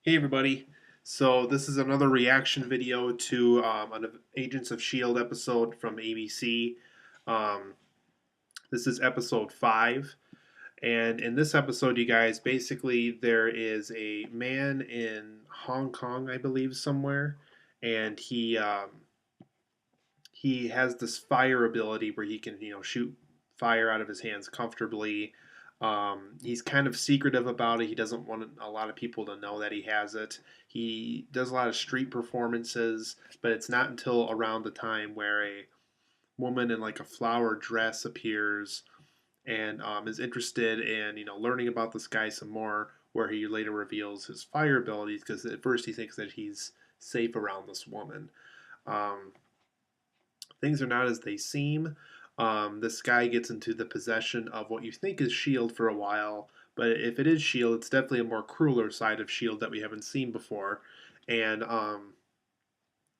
Hey everybody. So this is another reaction video to an Agents of S.H.I.E.L.D. episode from ABC. Um, this is episode 5. And in this episode, you guys, basically there is a man in Hong Kong, I believe, somewhere. And he has this fire ability where he can, shoot fire out of his hands comfortably. He's kind of secretive about it. He doesn't want a lot of people to know that he has it. He does a lot of street performances, but it's not until around the time where a woman in like a flower dress appears and is interested in learning about this guy some more. Where he later reveals his fire abilities because at first he thinks that he's safe around this woman. Um, Things are not as they seem. This guy gets into the possession of what you think is S.H.I.E.L.D. for a while, but if it is S.H.I.E.L.D., it's definitely a more crueler side of S.H.I.E.L.D. that we haven't seen before. And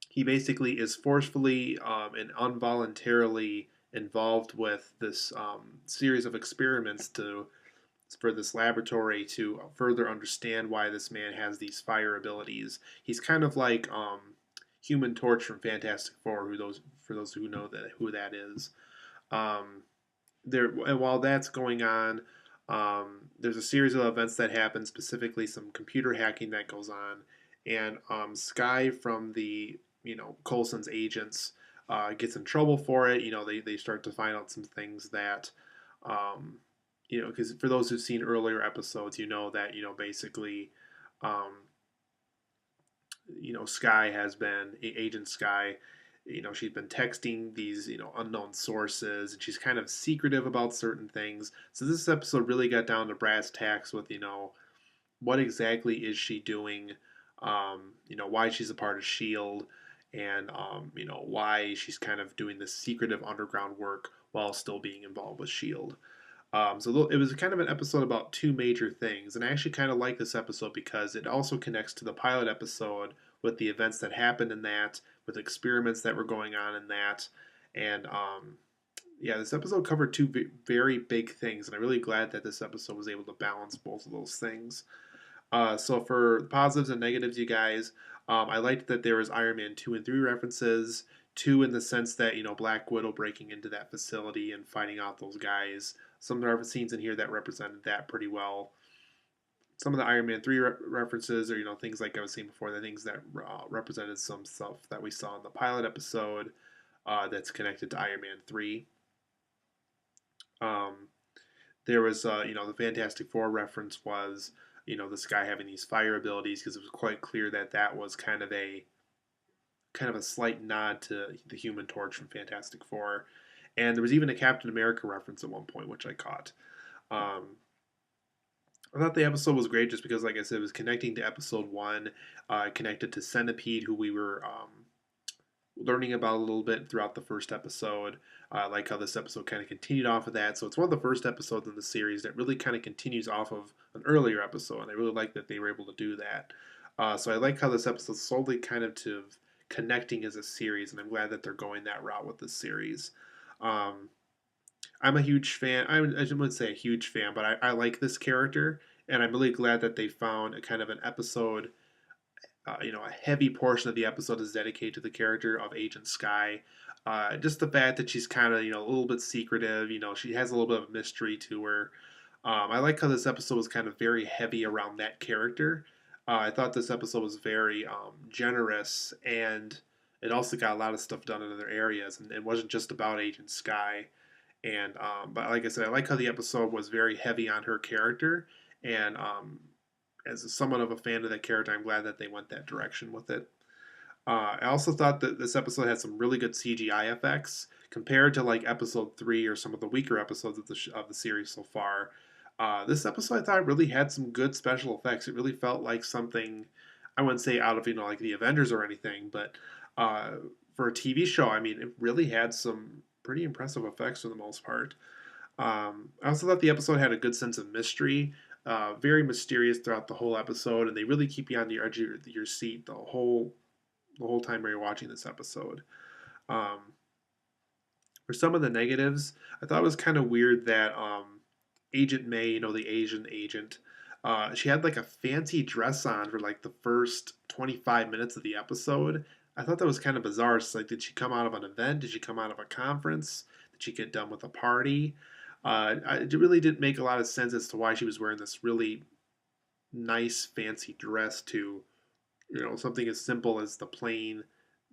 he basically is forcefully and involuntarily involved with this series of experiments for this laboratory to further understand why this man has these fire abilities. He's kind of like Human Torch from Fantastic Four, for those who know who that is. Um, and while that's going on, there's a series of events that happen, specifically some computer hacking that goes on, and Skye from the Coulson's agents gets in trouble for it. They start to find out some things that um, because for those who've seen earlier episodes, that basically, um, Skye has been Agent Skye. She's been texting these unknown sources, and she's kind of secretive about certain things. So this episode really got down to brass tacks with what exactly is she doing, why she's a part of Shield, and why she's kind of doing this secretive underground work while still being involved with Shield. So it was kind of an episode about two major things, and I actually kind of like this episode because it also connects to the pilot episode with the events that happened in that, with experiments that were going on in that, and yeah, this episode covered two very big things, and I'm really glad that this episode was able to balance both of those things. So for positives and negatives, you guys, I liked that there was Iron Man 2 and 3 references. Two in the sense that, Black Widow breaking into that facility and fighting out those guys. Some of the scenes in here that represented that pretty well. Some of the Iron Man 3 references, or, things like I was saying before, the things that represented some stuff that we saw in the pilot episode that's connected to Iron Man 3. Um, there was, the Fantastic Four reference was, this guy having these fire abilities because it was quite clear that that was kind of a slight nod to the Human Torch from Fantastic Four, and there was even a Captain America reference at one point, which I caught. Um, I thought the episode was great just because, like I said, it was connecting to episode one, connected to Centipede, who we were learning about a little bit throughout the first episode. I like how this episode kind of continued off of that. So it's one of the first episodes in the series that really kind of continues off of an earlier episode, and I really like that they were able to do that. So I like how this episode slowly kind of to connecting as a series, and I'm glad that they're going that route with this series. Um, I'm a huge fan. I wouldn't say a huge fan, but I like this character, and I'm really glad that they found a kind of an episode. A heavy portion of the episode is dedicated to the character of Agent Skye. Just the fact that she's kind of a little bit secretive. She has a little bit of mystery to her. I like how this episode was kind of very heavy around that character. I thought this episode was very generous, and it also got a lot of stuff done in other areas, and it wasn't just about Agent Skye. And but like I said, I like how the episode was very heavy on her character, and as somewhat of a fan of that character, I'm glad that they went that direction with it. I also thought that this episode had some really good CGI effects compared to like episode 3 or some of the weaker episodes of the series so far. This episode I thought really had some good special effects. It really felt like something I wouldn't say out of like the Avengers or anything, but uh, for a TV show, I mean, it really had some pretty impressive effects for the most part. I also thought the episode had a good sense of mystery, very mysterious throughout the whole episode, and they really keep you on the edge of your seat the whole time you're watching this episode. Um, for some of the negatives, I thought it was kind of weird that Agent May, the Asian agent, She had like a fancy dress on for like the first 25 minutes of the episode. I thought that was kind of bizarre. It's like, did she come out of an event? Did she come out of a conference? Did she get done with a party? It really didn't make a lot of sense as to why she was wearing this really nice, fancy dress to, something as simple as the plane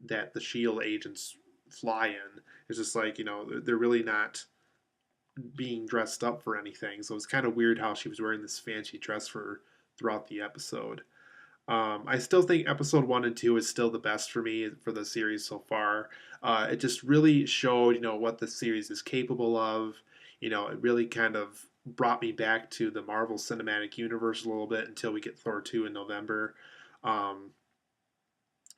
that the Shield agents fly in. It's just like, they're really not being dressed up for anything. So it's kind of weird how she was wearing this fancy dress for throughout the episode. I still think episode 1 and 2 is still the best for me for the series so far. It just really showed, what the series is capable of. It really kind of brought me back to the Marvel Cinematic Universe a little bit until we get Thor 2 in November. Um,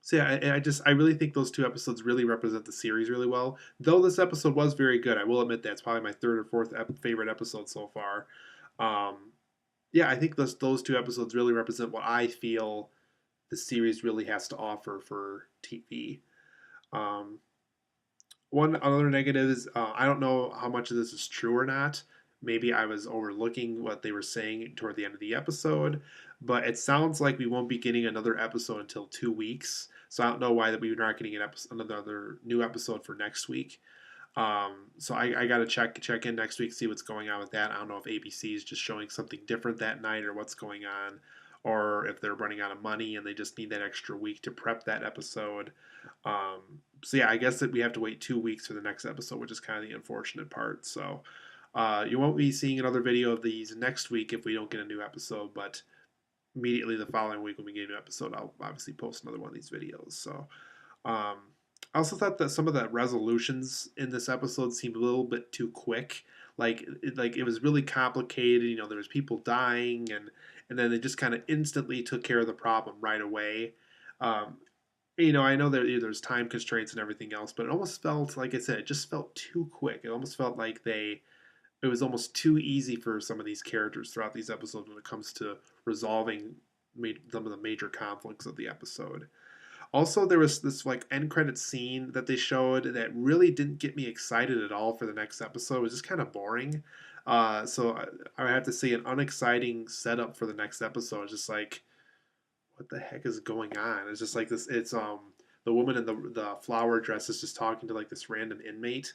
so yeah, I really think those two episodes really represent the series really well. Though this episode was very good, I will admit that it's probably my third or fourth favorite episode so far. Um, yeah, I think those two episodes really represent what I feel the series really has to offer for TV. Um, One other negative is I don't know how much of this is true or not. Maybe I was overlooking what they were saying toward the end of the episode, but it sounds like we won't be getting another episode until 2 weeks. So I don't know why that we're not getting another new episode for next week. So I got to check in next week, see what's going on with that. I don't know if ABC is just showing something different that night or what's going on, or if they're running out of money and they just need that extra week to prep that episode. So yeah, I guess that we have to wait 2 weeks for the next episode, which is kind of the unfortunate part. So you won't be seeing another video of these next week if we don't get a new episode, but immediately the following week when we get a new episode, I'll obviously post another one of these videos. So um, I also thought that some of the resolutions in this episode seemed a little bit too quick. Like it was really complicated. There was people dying, and then they just kind of instantly took care of the problem right away. Um, I know that there's time constraints and everything else, but it almost felt, like I said, it just felt too quick. It almost felt like it was almost too easy for some of these characters throughout these episodes when it comes to resolving some of the major conflicts of the episode. Also, there was this like end credit scene that they showed that really didn't get me excited at all for the next episode. It was just kind of boring. So I have to say, an unexciting setup for the next episode. It's just like, what the heck is going on? It's just like this. It's the woman in the flower dress is just talking to like this random inmate,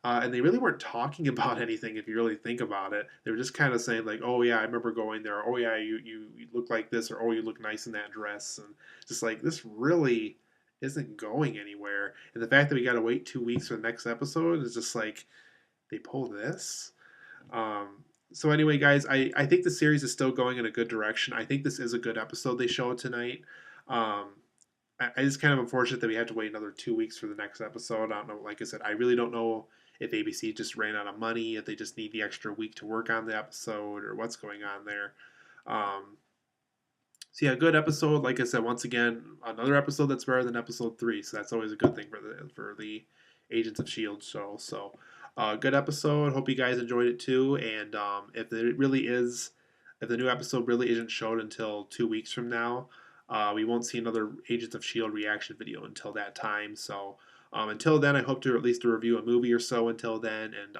and they really weren't talking about anything if you really think about it. They were just kind of saying like, "Oh yeah, I remember going there." Or, "Oh yeah, you look like this," or, "Oh, you look nice in that dress," and just like this really isn't going anywhere. And the fact that we got to wait 2 weeks for the next episode is just like they pull this. So anyway, guys, I think the series is still going in a good direction. I think this is a good episode they showed tonight. Um, I just kind of unfortunate that we had to wait another 2 weeks for the next episode. I don't know. Like I said, I really don't know if ABC just ran out of money, if they just need the extra week to work on the episode, or what's going on there. Um, so yeah, good episode. Like I said, once again, another episode that's better than episode 3. So that's always a good thing for the Agents of Shield show. So good episode. Hope you guys enjoyed it too. And if the new episode really isn't showed until 2 weeks from now, we won't see another Agents of Shield reaction video until that time. So until then, I hope to at least review a movie or so until then. And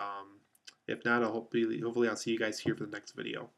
if not, hopefully I'll see you guys here for the next video.